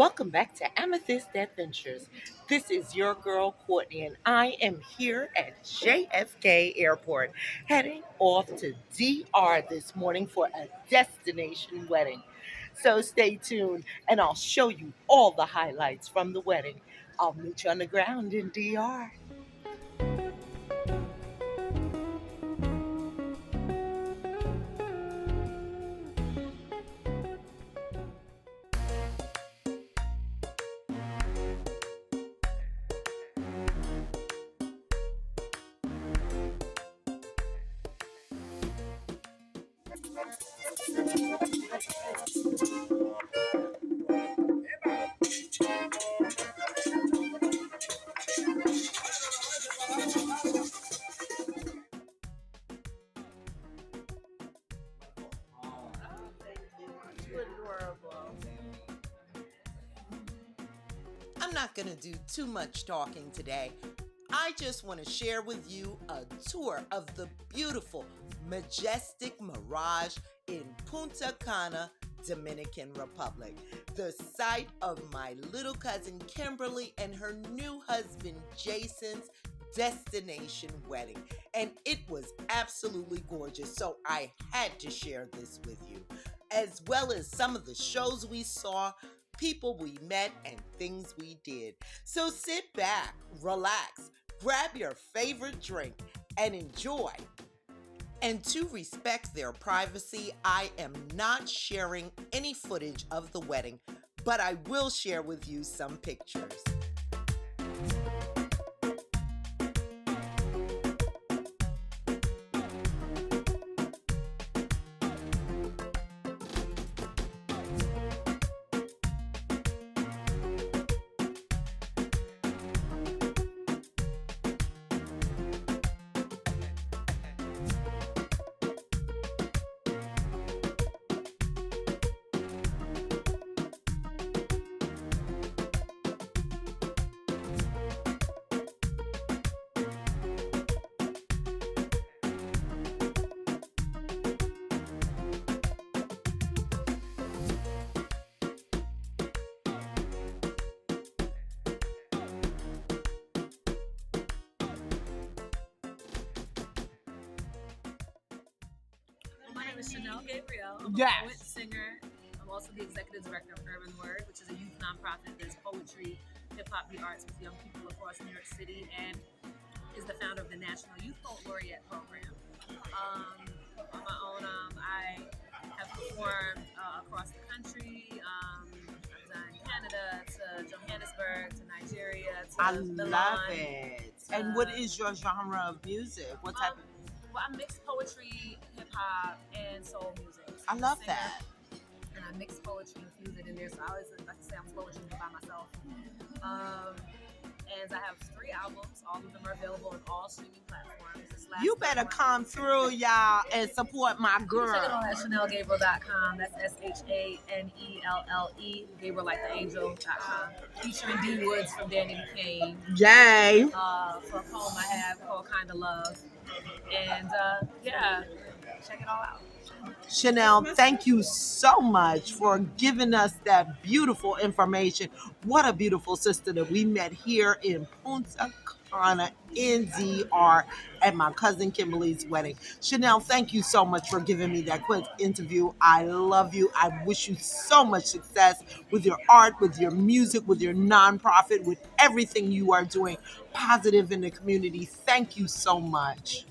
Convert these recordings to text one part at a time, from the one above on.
Welcome back to Amethyst Adventures. This is your girl Courtney, and I am here at JFK Airport, heading off to DR this morning for a destination wedding. So stay tuned, and I'll show you all the highlights from the wedding. I'll meet you on the ground in DR. Adorable. I'm not going to do too much talking today. I just want to share with you a tour of the beautiful Majestic Mirage in Punta Cana, Dominican Republic, the site of my little cousin Kimberly and her new husband Jason's destination wedding. And it was absolutely gorgeous, so I had to share this with you, as well as some of the shows we saw, people we met, and things we did. So sit back, relax, grab your favorite drink, and enjoy. And to respect their privacy, I am not sharing any footage of the wedding, but I will share with you some pictures. My name is Chanel Gabriel. I'm a Yes. poet, singer. I'm also the executive director of Urban Word, which is a youth nonprofit that does poetry, hip hop, the arts with young people across New York City, and is the founder of the National Youth Poet Laureate Program. On my own, I have performed across the country. I've done Canada to Johannesburg to Nigeria to I Milan. love it. And what is your genre of music? What type of Well, I mix poetry, hip hop, and soul music. So I I'm a love singer, that. and I mix poetry and fuse it in there. So I always like to say I'm poetry by myself. And I have 3 albums. All of them are available on all streaming platforms. This last You better one- come through, y'all, and support my You can check it girl. out at ChanelGabriel.com. That's ShanelLe, Gabriel like the angel.com. Featuring D Woods from Danny McCain. Yay. For a poem I have called Kinda Love. And yeah, check it all out. Chanel, thank you so much for giving us that beautiful information. What a beautiful sister that we met here in Punta Cana in DR at my cousin Kimberly's wedding. Chanel, thank you so much for giving me that quick interview. I love you. I wish you so much success with your art, with your music, with your nonprofit, with everything you are doing positive in the community. Thank you so much.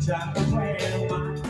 Ya no puedo más.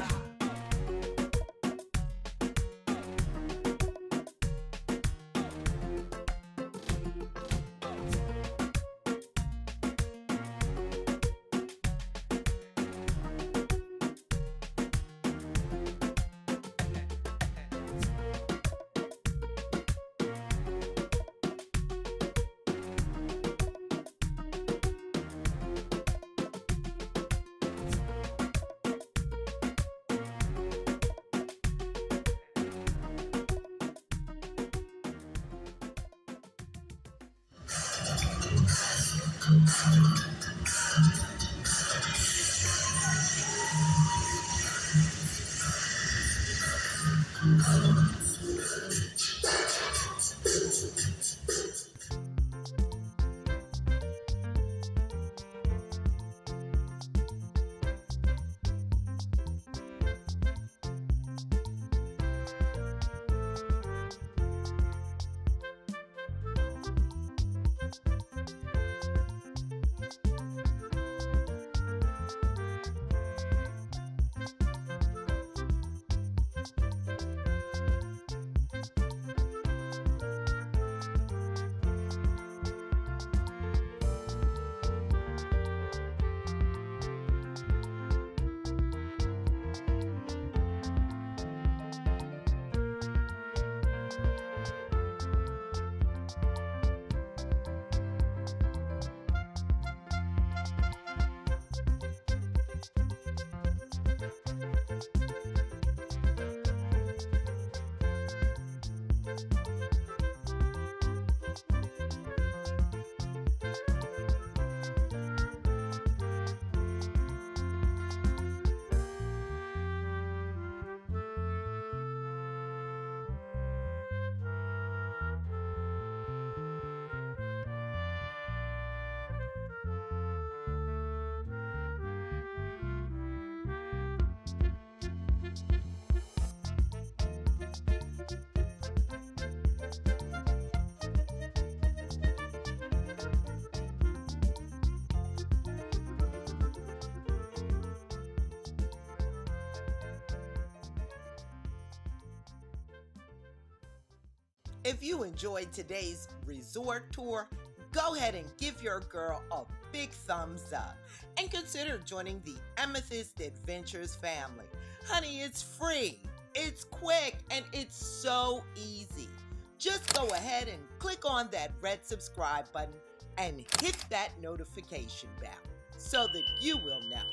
If you enjoyed today's resort tour, go ahead and give your girl a big thumbs up and consider joining the Amethyst Adventures family. Honey, it's free, it's quick, and it's so easy. Just go ahead and click on that red subscribe button and hit that notification bell so that you will know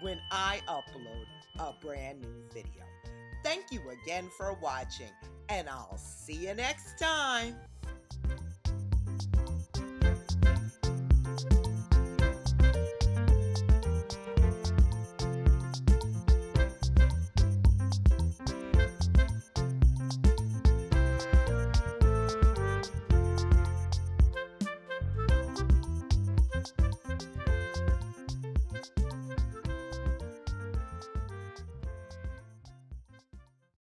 when I upload a brand new video. Thank you again for watching, and I'll see you next time.